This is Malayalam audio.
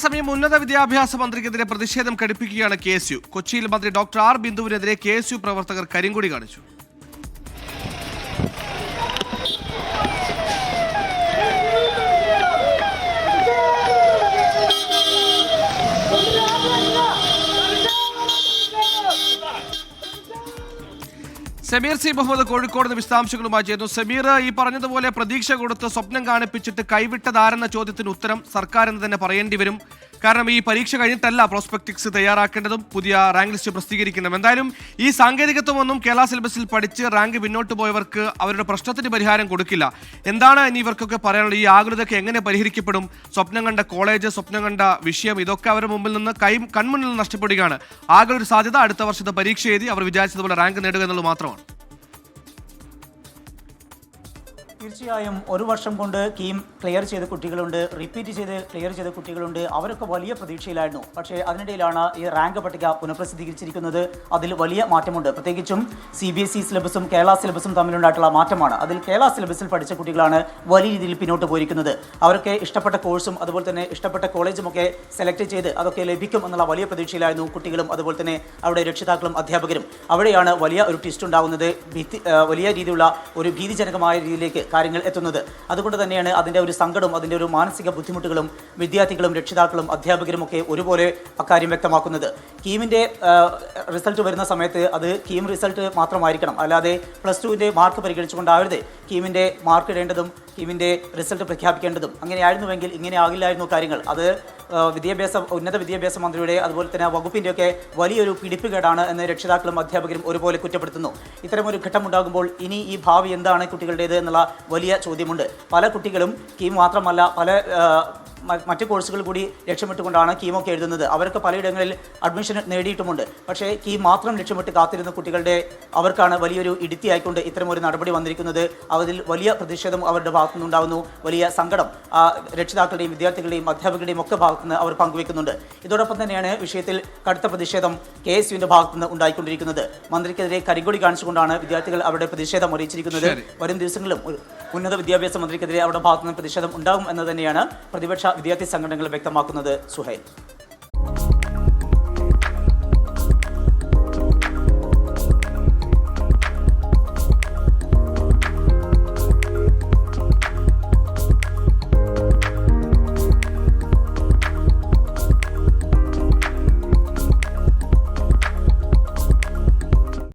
അതേസമയം ഉന്നത വിദ്യാഭ്യാസ മന്ത്രിക്കെതിരെ പ്രതിഷേധം ഘടിപ്പിക്കുകയാണ് KSU. കൊച്ചിയിൽ മന്ത്രി ഡോക്ടർ ആർ ബിന്ദുവിനെതിരെ KSU പ്രവർത്തകർ കരിങ്കൊടി കാണിച്ചു. സമീർ സി മുഹമ്മദ് കോഴിക്കോട് വിശദാംശങ്ങളുമായി ചേർന്നു. സമീർ, ഈ പറഞ്ഞതുപോലെ പ്രതീക്ഷ കൊടുത്ത് സ്വപ്നം കാണിപ്പിച്ചിട്ട് കൈവിട്ടതാരെന്ന ചോദ്യത്തിന് ഉത്തരം സർക്കാർ എന്ന് തന്നെ പറയേണ്ടി വരും. കാരണം ഈ പരീക്ഷ കഴിഞ്ഞിട്ടല്ല പ്രോസ്പെക്ടിക്സ് തയ്യാറാക്കേണ്ടതും പുതിയ റാങ്ക് ലിസ്റ്റ് പ്രസിദ്ധീകരിക്കണം. എന്തായാലും ഈ സാങ്കേതികത്വമൊന്നും കേരള സിലബസിൽ പഠിച്ച് റാങ്ക് പിന്നോട്ട് പോയവർക്ക് അവരുടെ പ്രശ്നത്തിന് പരിഹാരം കൊടുക്കില്ല. എന്താണ് ഇനി ഇവർക്കൊക്കെ പറയാനുള്ളത്? ഈ ആകുലതയൊക്കെ എങ്ങനെ പരിഹരിക്കപ്പെടും? സ്വപ്നം കണ്ട കോളേജ്, സ്വപ്നം കണ്ട വിഷയം, ഇതൊക്കെ അവരുടെ മുമ്പിൽ നിന്ന് കൺമുന്നിൽ നിന്ന് നഷ്ടപ്പെടുകയാണ്. ആകെ ഒരു സാധ്യത അടുത്ത വർഷത്തെ പരീക്ഷ എഴുതി അവർ വിചാരിച്ചതുപോലെ റാങ്ക് നേടുക എന്നുള്ളത് മാത്രമാണ്. തീർച്ചയായും ഒരു വർഷം കൊണ്ട് കീം ക്ലിയർ ചെയ്ത കുട്ടികളുണ്ട്, റിപ്പീറ്റ് ചെയ്ത് ക്ലിയർ ചെയ്ത കുട്ടികളുണ്ട്. അവരൊക്കെ വലിയ പ്രതീക്ഷയിലായിരുന്നു. പക്ഷേ അതിനിടയിലാണ് ഈ റാങ്ക് പട്ടിക പുനഃപ്രസിദ്ധീകരിച്ചിരിക്കുന്നത്. അതിൽ വലിയ മാറ്റമുണ്ട്. പ്രത്യേകിച്ചും CBSE സിലബസും കേരള സിലബസും തമ്മിലുണ്ടായിട്ടുള്ള മാറ്റമാണ്. അതിൽ കേരള സിലബസിൽ പഠിച്ച കുട്ടികളാണ് വലിയ രീതിയിൽ പിന്നോട്ട് പോയിരിക്കുന്നത്. അവരൊക്കെ ഇഷ്ടപ്പെട്ട കോഴ്സും അതുപോലെ തന്നെ ഇഷ്ടപ്പെട്ട കോളേജും ഒക്കെ സെലക്ട് ചെയ്ത് അതൊക്കെ ലഭിക്കും എന്നുള്ള വലിയ പ്രതീക്ഷയിലായിരുന്നു കുട്ടികളും അതുപോലെ തന്നെ അവരുടെ രക്ഷിതാക്കളും അധ്യാപകരും. അവിടെയാണ് വലിയ ഒരു ട്വിസ്റ്റ് ഉണ്ടാകുന്നത്. വലിയ രീതിയിലുള്ള ഒരു ഭീതിജനകമായ രീതിയിലേക്ക് കാര്യങ്ങൾ എത്തുന്നത്. അതുകൊണ്ട് തന്നെയാണ് അതിൻ്റെ ഒരു സങ്കടവും അതിൻ്റെ ഒരു മാനസിക ബുദ്ധിമുട്ടുകളും വിദ്യാർത്ഥികളും രക്ഷിതാക്കളും അധ്യാപകരും ഒക്കെ ഒരുപോലെ അക്കാര്യം വ്യക്തമാക്കുന്നത്. കീമിൻ്റെ റിസൾട്ട് വരുന്ന സമയത്ത് അത് കീം റിസൾട്ട് മാത്രമായിരിക്കണം, അല്ലാതെ +2വിൻ്റെ മാർക്ക് പരിഗണിച്ചുകൊണ്ടാവരുത് കീമിൻ്റെ മാർക്ക് ഇടേണ്ടതും കീമിൻ്റെ റിസൾട്ട് പ്രഖ്യാപിക്കേണ്ടതും. അങ്ങനെയായിരുന്നുവെങ്കിൽ ഇങ്ങനെ ആകില്ലായിരുന്നു കാര്യങ്ങൾ. അത് ഉന്നത വിദ്യാഭ്യാസ മന്ത്രിയുടെ അതുപോലെ തന്നെ വകുപ്പിൻ്റെയൊക്കെ വലിയൊരു പിടിപ്പുകേടാണ് എന്ന് രക്ഷിതാക്കളും അധ്യാപകരും ഒരുപോലെ കുറ്റപ്പെടുത്തുന്നു. ഇത്തരമൊരു ഘട്ടമുണ്ടാകുമ്പോൾ ഇനി ഈ ഭാവി എന്താണ് കുട്ടികളുടേത് എന്നുള്ള വലിയ ചോദ്യമുണ്ട്. പല കുട്ടികളും കീം മാത്രമല്ല പല മറ്റ് കോഴ്സുകൾ കൂടി ലക്ഷ്യമിട്ടുകൊണ്ടാണ് കീമൊക്കെ എഴുതുന്നത്. അവർക്ക് പലയിടങ്ങളിൽ അഡ്മിഷൻ നേടിയിട്ടുമുണ്ട്. പക്ഷേ കീം മാത്രം ലക്ഷ്യമിട്ട് കാത്തിരുന്ന കുട്ടികളുടെ അവർക്കാണ് വലിയൊരു ഇടുത്തിയായിക്കൊണ്ട് ഇത്തരമൊരു നടപടി വന്നിരിക്കുന്നത്. അതിൽ വലിയ പ്രതിഷേധം അവരുടെ ഭാഗത്തുനിന്നുണ്ടാകുന്നു. വലിയ സങ്കടം രക്ഷിതാക്കളുടെയും വിദ്യാർത്ഥികളുടെയും അധ്യാപകരുടെയും ഒക്കെ ഭാഗത്തുനിന്ന് അവർ പങ്കുവെക്കുന്നുണ്ട്. ഇതോടൊപ്പം തന്നെയാണ് വിഷയത്തിൽ കടുത്ത പ്രതിഷേധം KSUവിൻ്റെ ഭാഗത്തുനിന്ന് ഉണ്ടായിക്കൊണ്ടിരിക്കുന്നത്. മന്ത്രിക്കെതിരെ കരിങ്കൊടി കാണിച്ചുകൊണ്ടാണ് വിദ്യാർത്ഥികൾ അവരുടെ പ്രതിഷേധം അറിയിച്ചിരിക്കുന്നത്. വരും ദിവസങ്ങളിലും ഉന്നത വിദ്യാഭ്യാസ മന്ത്രിക്കെതിരെ അവരുടെ ഭാഗത്തുനിന്ന് പ്രതിഷേധം ഉണ്ടാകും എന്ന് തന്നെയാണ് പ്രതിപക്ഷ വിദ്യാർത്ഥി സംഘടനകൾ വ്യക്തമാക്കുന്നത്. സുഹൈൽ.